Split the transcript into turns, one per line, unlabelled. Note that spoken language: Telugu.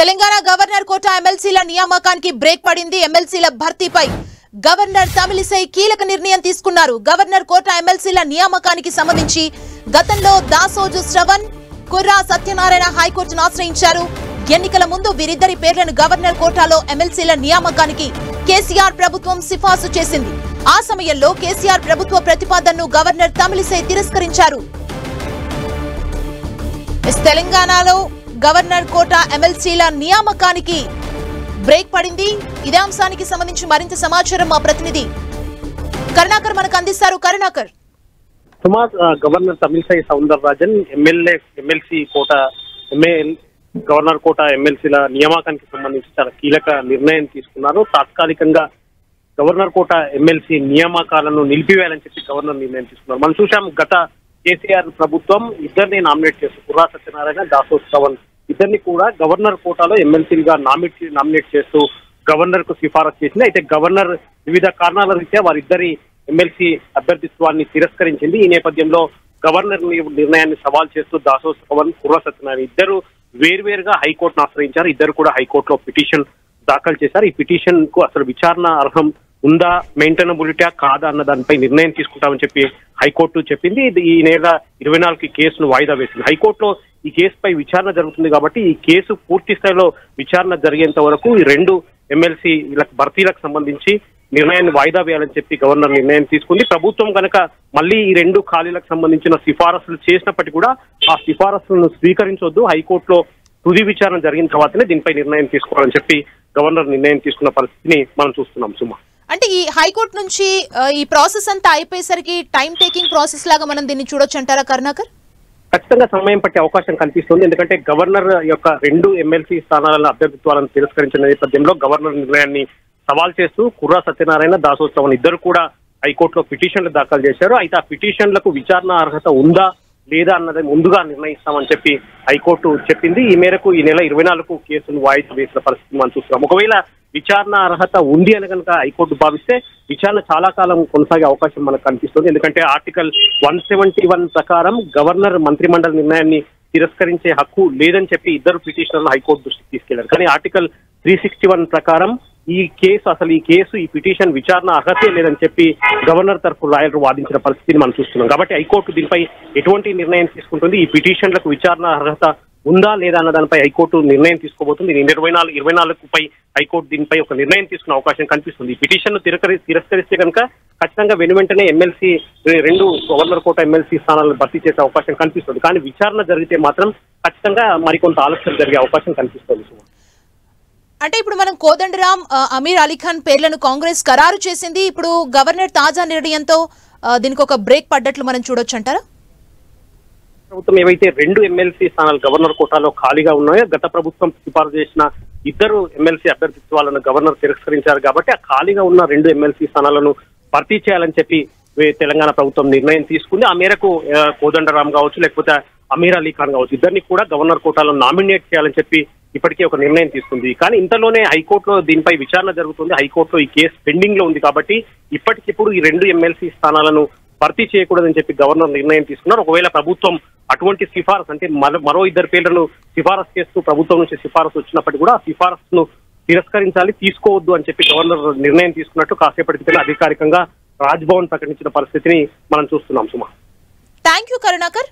తెలంగాణ గవర్నర్ కోటా ఎమ్మెల్సీల నియామకానికి బ్రేక్ పడింది. ఎమ్మెల్సీల భర్తీపై గవర్నర్ తమిళిసై కీలక నిర్ణయం తీసుకున్నారు. గవర్నర్ కోటా ఎమ్మెల్సీల నియామకానికి సంబంధించి గతంలో దాసోజు శ్రవణ్, కుర్రా సత్యనారాయణ హైకోర్టును ఆశ్రయించారు. ఎన్నికల ముందు వీరిద్దరి పేర్లను గవర్నర్ కోటాలో ఎమ్మెల్సీల నియామకానికి కేసీఆర్ ప్రభుత్వం సిఫార్సు చేసింది. ఆ సమయంలో కేసీఆర్ ప్రభుత్వ ప్రతిపాదనను గవర్నర్ తమిళిసై తిరస్కరించారు. తెలంగాణలో గవర్నర్ కోటా ఎమ్మెల్సీల నియామకానికి బ్రేక్ పడింది. ఇదే అంశానికి సంబంధించి మరింత సమాచారం మా ప్రతినిధి కరుణాకర్ మనకు అందిస్తారు. Karunakar,
governor Tamilisai Soundararajan MLC quota governor quota ఎమ్మెల్సీల నియామకానికి సంబంధించి చాలా కీలక నిర్ణయం తీసుకున్నారు. తాత్కాలికంగా గవర్నర్ కోటా ఎమ్మెల్సీ నియామకాలను నిలిపివేయాలని చెప్పి గవర్నర్ నిర్ణయం తీసుకున్నారు. మనం చూసాం, గత కేసీఆర్ ప్రభుత్వం ఇద్దరిని నామినేట్ చేస్తూ కుర్రా సత్యనారాయణ, దాసోజు శ్రవణ్ ఇద్దరిని కూడా గవర్నర్ కోటాలో ఎమ్మెల్సీలుగా నామినేట్ చేస్తూ గవర్నర్ కు సిఫారసు చేసింది. అయితే గవర్నర్ వివిధ కారణాల రీత్యా వారిద్దరి ఎమ్మెల్సీ అభ్యర్థిత్వాన్ని తిరస్కరించింది. ఈ నేపథ్యంలో గవర్నర్ నిర్ణయాన్ని సవాల్ చేస్తూ దాసోజు శ్రవణ్, కుర్రా సత్యనారాయణ ఇద్దరు వేర్వేరుగా హైకోర్టును ఆశ్రయించారు. ఇద్దరు కూడా హైకోర్టులో పిటిషన్ దాఖలు చేశారు. ఈ పిటిషన్ కు అసలు విచారణ అర్హం ఉందా, మెయింటైనబిలిటీ కాదా అన్న దానిపై నిర్ణయం తీసుకుంటామని చెప్పి హైకోర్టు చెప్పింది. ఈ నెల 24కి కేసును వాయిదా వేసింది. హైకోర్టులో ఈ కేసుపై విచారణ జరుగుతుంది కాబట్టి ఈ కేసు పూర్తి స్థాయిలో విచారణ జరిగేంత వరకు ఈ రెండు ఎమ్మెల్సీ భర్తీలకు సంబంధించి నిర్ణయాన్ని వాయిదా వేయాలని చెప్పి గవర్నర్ నిర్ణయం తీసుకుంది. ప్రభుత్వం కనుక మళ్ళీ ఈ రెండు ఖాళీలకు సంబంధించిన సిఫారసులు చేసినప్పటికీ కూడా ఆ సిఫారసులను స్వీకరించొద్దు, హైకోర్టులో తుది విచారణ జరిగిన తర్వాతనే దీనిపై నిర్ణయం తీసుకోవాలని చెప్పి గవర్నర్ నిర్ణయం తీసుకున్న పరిస్థితిని మనం చూస్తున్నాం. సుమా,
అంటే ఈ హైకోర్టు నుంచి ఈ ప్రాసెస్ అంతా అయిపోయేసరికి టైం టేకింగ్ ప్రాసెస్ లాగా మనం దీన్ని చూడొచ్చు అంటారా కరుణాకర్?
ఖచ్చితంగా సమయం పట్టే అవకాశం కనిపిస్తుంది. ఎందుకంటే గవర్నర్ యొక్క రెండు ఎమ్మెల్సీ స్థానాల అభ్యర్థిత్వాలను తిరస్కరించిన నేపథ్యంలో గవర్నర్ నిర్ణయాన్ని సవాల్ చేస్తూ కుర్రా సత్యనారాయణ, దాసోజు శ్రవణ్ ఇద్దరు కూడా హైకోర్టులో పిటిషన్లు దాఖలు చేశారు. అయితే ఆ పిటిషన్లకు విచారణ అర్హత ఉందా లేదా అన్నది ముందుగా నిర్ణయిస్తామని చెప్పి హైకోర్టు చెప్పింది. ఈ మేరకు ఈ నెల 24కు కేసును వాయిదా వేసిన పరిస్థితి మనం చూస్తున్నాం. ఒకవేళ విచారణ అర్హత ఉంది అని కనుక హైకోర్టు భావిస్తే విచారణ చాలా కాలం కొనసాగే అవకాశం మనకు కనిపిస్తుంది. ఎందుకంటే ఆర్టికల్ 171 ప్రకారం గవర్నర్ మంత్రిమండలి నిర్ణయాన్ని తిరస్కరించే హక్కు లేదని చెప్పి ఇద్దరు పిటిషనర్లు హైకోర్టు దృష్టికి తీసుకెళ్లారు. కానీ ఆర్టికల్ 361 ప్రకారం ఈ పిటిషన్ విచారణ అర్హతే లేదని చెప్పి గవర్నర్ తరఫు లాయర్లు వాదించిన పరిస్థితిని మనం చూస్తున్నాం. కాబట్టి హైకోర్టు దీనిపై ఎటువంటి నిర్ణయం తీసుకుంటుంది, ఈ పిటిషన్లకు విచారణ అర్హత ఉందా లేదా అన్న దానిపై హైకోర్టు నిర్ణయం తీసుకోబోతుంది. 24పై హైకోర్టు దీనిపై ఒక నిర్ణయం తీసుకునే అవకాశం కనిపిస్తుంది. ఈ పిటిషన్ తిరస్కరిస్తే కనుక ఖచ్చితంగా వెంటనే ఎమ్మెల్సీ రెండు గవర్నర్ కోటా ఎమ్మెల్సీ స్థానాలను భర్తీ చేసే అవకాశం కనిపిస్తుంది. కానీ విచారణ జరిగితే మాత్రం ఖచ్చితంగా మరికొంత ఆలస్యం జరిగే అవకాశం కనిపిస్తుంది.
అంటే ఇప్పుడు మనం కోదండరాం, అమీర్ అలీఖాన్ పేర్లను కాంగ్రెస్ ఖరారు చేసింది. ఇప్పుడు గవర్నర్ తాజా నిర్ణయంతో దీనికి ఒక బ్రేక్ పడ్డట్లు మనం చూడొచ్చు అంటారా?
ప్రభుత్వం ఏవైతే రెండు ఎమ్మెల్సీ స్థానాలు గవర్నర్ కోటాలో ఖాళీగా ఉన్నాయో గత ప్రభుత్వం సిఫారసు చేసిన ఇద్దరు ఎమ్మెల్సీ అభ్యర్థిత్వాలను గవర్నర్ తిరస్కరించారు. కాబట్టి ఆ ఖాళీగా ఉన్న రెండు ఎమ్మెల్సీ స్థానాలను భర్తీ చేయాలని చెప్పి తెలంగాణ ప్రభుత్వం నిర్ణయం తీసుకుంది. ఆ మేరకు కోదండరాం కావచ్చు, లేకపోతే అమీర్ అలీఖాన్ కావచ్చు, ఇద్దరిని కూడా గవర్నర్ కోటాలో నామినేట్ చేయాలని చెప్పి ఇప్పటికే ఒక నిర్ణయం తీసుకుంది. కానీ ఇంతలోనే హైకోర్టులో దీనిపై విచారణ జరుగుతుంది. హైకోర్టులో ఈ కేసు పెండింగ్ లో ఉంది. కాబట్టి ఇప్పటికిప్పుడు ఈ రెండు ఎమ్మెల్సీ స్థానాలను భర్తీ చేయకూడదని చెప్పి గవర్నర్ నిర్ణయం తీసుకున్నారు. ఒకవేళ ప్రభుత్వం అటువంటి సిఫారసు అంటే మరో ఇద్దరు పేర్లను సిఫారసు చేస్తూ ప్రభుత్వం నుంచి సిఫారసు వచ్చినప్పటికీ కూడా ఆ సిఫారసును తిరస్కరించాలి, తీసుకోవద్దు అని చెప్పి గవర్నర్ నిర్ణయం తీసుకున్నట్టు కాసేపటి క్రితం అధికారికంగా రాజ్భవన్ ప్రకటించిన పరిస్థితిని మనం చూస్తున్నాం. సుమా,
థ్యాంక్ యూ కరుణాకర్.